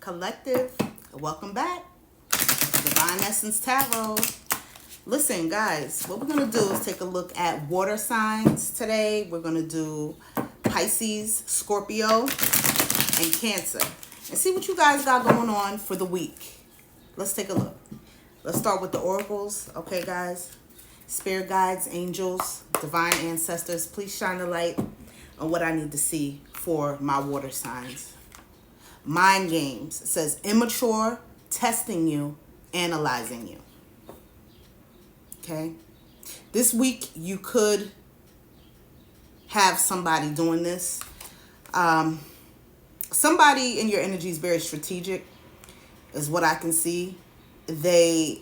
Collective. Welcome back. Divine Essence Tarot. Listen, guys, what we're going to do is take a look at water signs today. We're going to do Pisces, Scorpio, and Cancer. And see what you guys got going on for the week. Let's take a look. Let's start with the oracles. Okay, guys. Spirit guides, angels, divine ancestors, please shine the light on what I need to see for my water signs. Mind games. It says immature, testing you, analyzing you. Okay. This week you could have somebody doing this. Somebody in your energy is very strategic, is what I can see. They're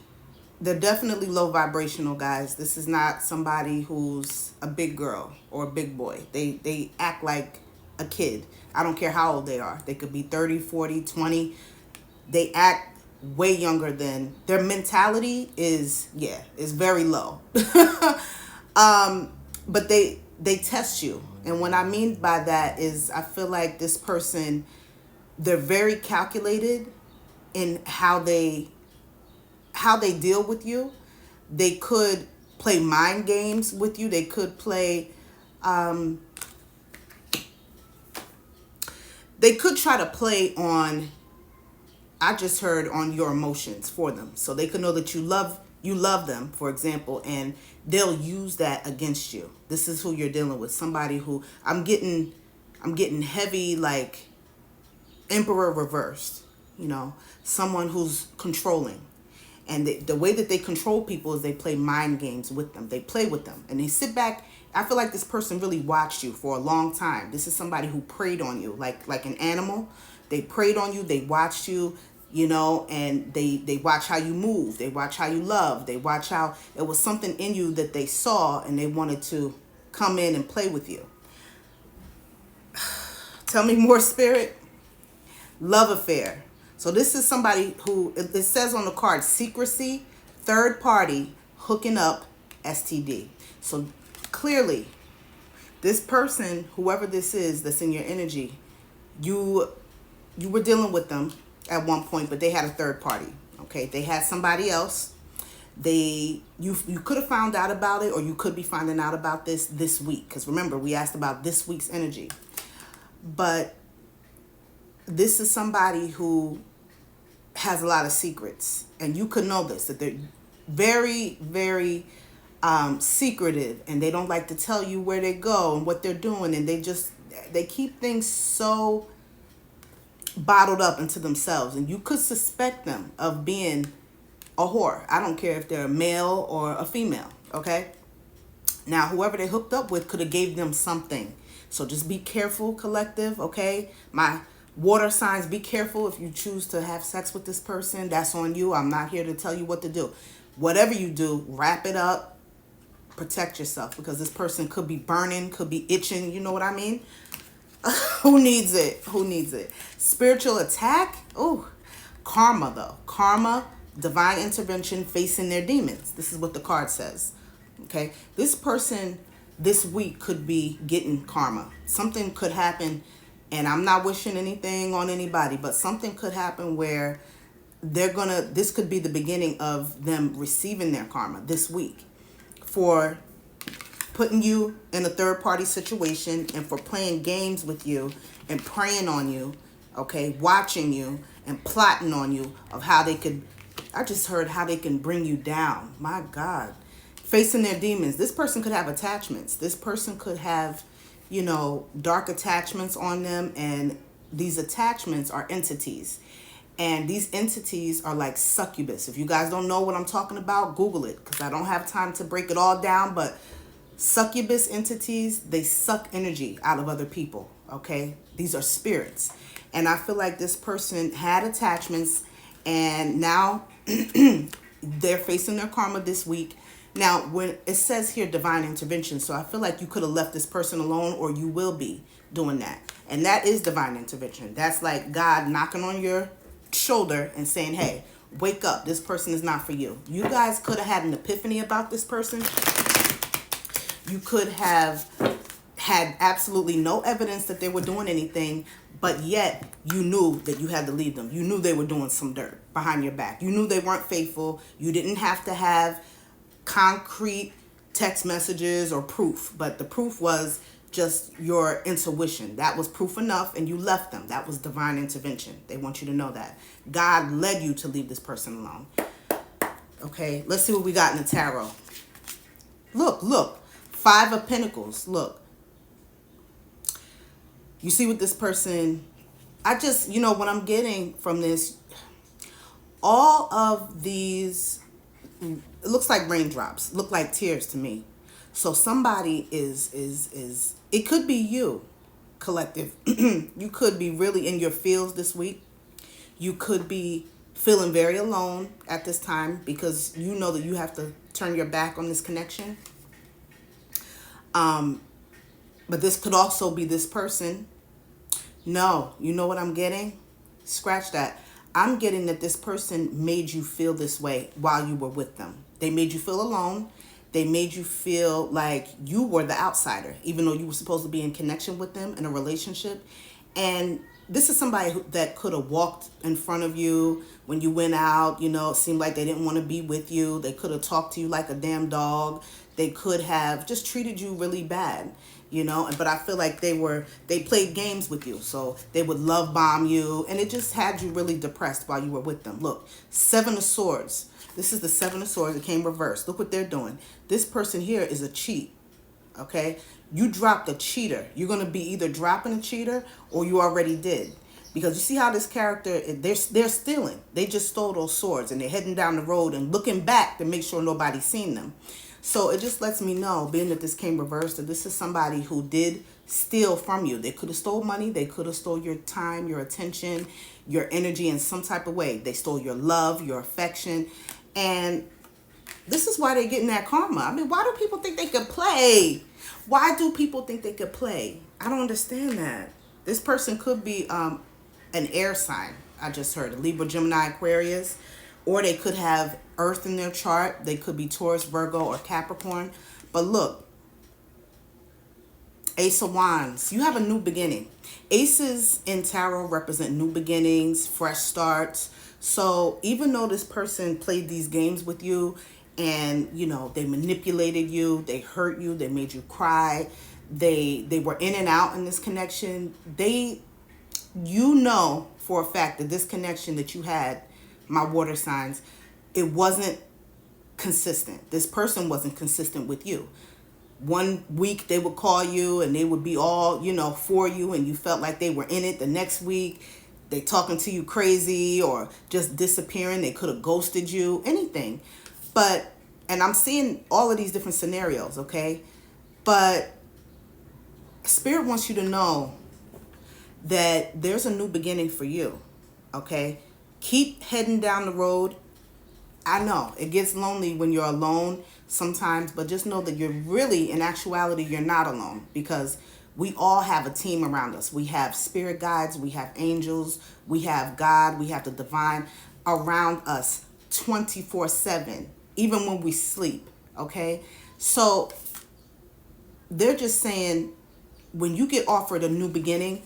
definitely low vibrational, guys. This is not somebody who's a big girl or a big boy. They act like a kid. I don't care how old they are. They could be 30, 40, 20. They act way younger than their mentality is very low. But they test you. And what I mean by that is I feel like this person, they're very calculated in how they deal with you. They could play mind games with you. They could play they could try to play on, I just heard, on your emotions for them. So they could know that you love them, for example, and they'll use that against you. This is who you're dealing with. Somebody who I'm getting heavy, like Emperor reversed, someone who's controlling. And the way that they control people is they play mind games with them. They play with them and they sit back. I feel like this person really watched you for a long time. This is somebody who preyed on you like an animal. They preyed on you. They watched you, and they watch how you move. They watch how you love. They watch how it was something in you that they saw and they wanted to come in and play with you. Tell me more, Spirit. Love affair. So this is somebody who, it says on the card, secrecy, third party, hooking up, STD. So clearly, this person, whoever this is that's in your energy, you were dealing with them at one point, but they had a third party. Okay, they had somebody else. You could have found out about it, or you could be finding out about this week. Because remember, we asked about this week's energy. But this is somebody who has a lot of secrets, and you could know this, that they're very, very secretive, and they don't like to tell you where they go and what they're doing, and they keep things so bottled up into themselves, and you could suspect them of being a whore. I don't care if they're a male or a female. Okay, now whoever they hooked up with could have gave them something, so just be careful, collective. Okay, my water signs, be careful. If you choose to have sex with this person, that's on you. I'm not here to tell you what to do. Whatever you do, wrap it up, protect yourself, because this person could be burning, could be itching. You know what I mean? Who needs it? Who needs it? Spiritual attack? Oh, karma though. Karma, divine intervention, facing their demons. This is what the card says. Okay? This person this week could be getting karma. Something could happen. And I'm not wishing anything on anybody, but something could happen where this could be the beginning of them receiving their karma this week for putting you in a third party situation and for playing games with you and preying on you, okay, watching you and plotting on you of how they could, I just heard how they can bring you down. My God. Facing their demons. This person could have attachments. This person could have dark attachments on them, and these attachments are entities, and these entities are like succubus. If you guys don't know what I'm talking about, Google it, because I don't have time to break it all down, but succubus entities, they suck energy out of other people. Okay, these are spirits, and I feel like this person had attachments, and now they're facing their karma this week. Now, when it says here divine intervention, so I feel like you could have left this person alone, or you will be doing that. And that is divine intervention. That's like God knocking on your shoulder and saying, hey, wake up. This person is not for you. You guys could have had an epiphany about this person. You could have had absolutely no evidence that they were doing anything, but yet you knew that you had to leave them. You knew they were doing some dirt behind your back. You knew they weren't faithful. You didn't have to have concrete text messages or proof, but the proof was just your intuition. That was proof enough, and you left them. That was divine intervention. They want you to know that. God led you to leave this person alone. Okay, let's see what we got in the tarot. Look. 5 of Pentacles. Look. You see what this person... I just, what I'm getting from this, all of these, it looks like raindrops, look like tears to me. So somebody is it could be you, collective. You could be really in your feels this week. You could be feeling very alone at this time because you know that you have to turn your back on this connection. But this could also be this person. No, you know what I'm getting? Scratch that. I'm getting that this person made you feel this way while you were with them. They made you feel alone. They made you feel like you were the outsider, even though you were supposed to be in connection with them in a relationship. And this is somebody that could have walked in front of you when you went out. It seemed like they didn't want to be with you. They could have talked to you like a damn dog. They could have just treated you really bad. But I feel like they played games with you. So they would love bomb you, and it just had you really depressed while you were with them. Look, 7 of Swords. This is the 7 of Swords. It came reversed. Look what they're doing. This person here is a cheat. Okay? You dropped a cheater. You're going to be either dropping a cheater or you already did. Because you see how this character, they're stealing. They just stole those swords, and they're heading down the road and looking back to make sure nobody's seen them. So it just lets me know, being that this came reversed, that this is somebody who did steal from you. They could have stole money. They could have stole your time, your attention, your energy in some type of way. They stole your love, your affection. And this is why they're getting that karma. I mean, why do people think they could play? Why do people think they could play? I don't understand that. This person could be an air sign. I just heard Libra, Gemini, Aquarius. Or they could have Earth in their chart. They could be Taurus, Virgo, or Capricorn. But look, Ace of Wands. You have a new beginning. Aces in tarot represent new beginnings, fresh starts. So even though this person played these games with you and, they manipulated you, they hurt you, they made you cry, they were in and out in this connection, for a fact that this connection that you had, my water signs, it wasn't consistent. This person wasn't consistent with you. One week they would call you and they would be all, for you, and you felt like they were in it. The next week they talking to you crazy or just disappearing. They could have ghosted you, anything. And I'm seeing all of these different scenarios, okay? But Spirit wants you to know that there's a new beginning for you, okay? Keep heading down the road. I know it gets lonely when you're alone sometimes, but just know that you're really, in actuality, you're not alone, because we all have a team around us. We have spirit guides, we have angels, we have God, we have the divine around us 24/7, even when we sleep, okay? So they're just saying, when you get offered a new beginning,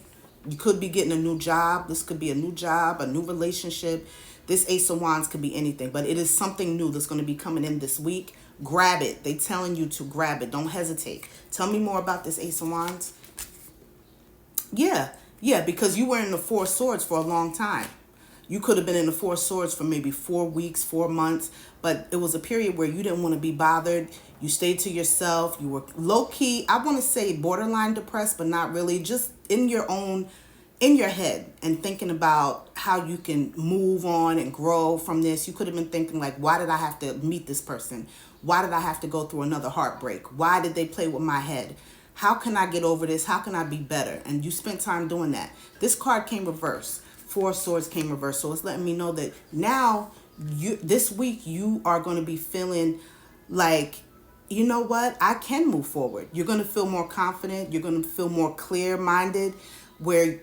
you could be getting a new job. This could be a new job, a new relationship. This Ace of Wands could be anything, but it is something new that's going to be coming in this week. Grab it. They're telling you to grab it. Don't hesitate. Tell me more about this Ace of Wands. Yeah, because you were in the 4 of Swords for a long time. You could have been in the 4 of Swords for maybe 4 weeks, 4 months, but it was a period where you didn't want to be bothered. You stayed to yourself. You were low-key, I want to say borderline depressed, but not really. Just in your head and thinking about how you can move on and grow from this. You could have been thinking like, why did I have to meet this person? Why did I have to go through another heartbreak? Why did they play with my head? How can I get over this? How can I be better? And you spent time doing that. This card came reversed. 4 of Swords came reversed. So it's letting me know that now, this week, you are going to be feeling like, you know what? I can move forward. You're going to feel more confident. You're going to feel more clear-minded, where,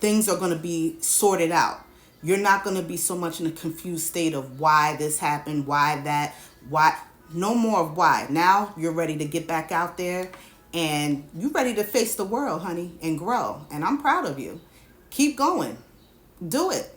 things are going to be sorted out. You're not going to be so much in a confused state of why this happened, why that, why. No more of why. Now you're ready to get back out there And you ready to face the world, honey, and grow. And I'm proud of you. Keep going. Do it.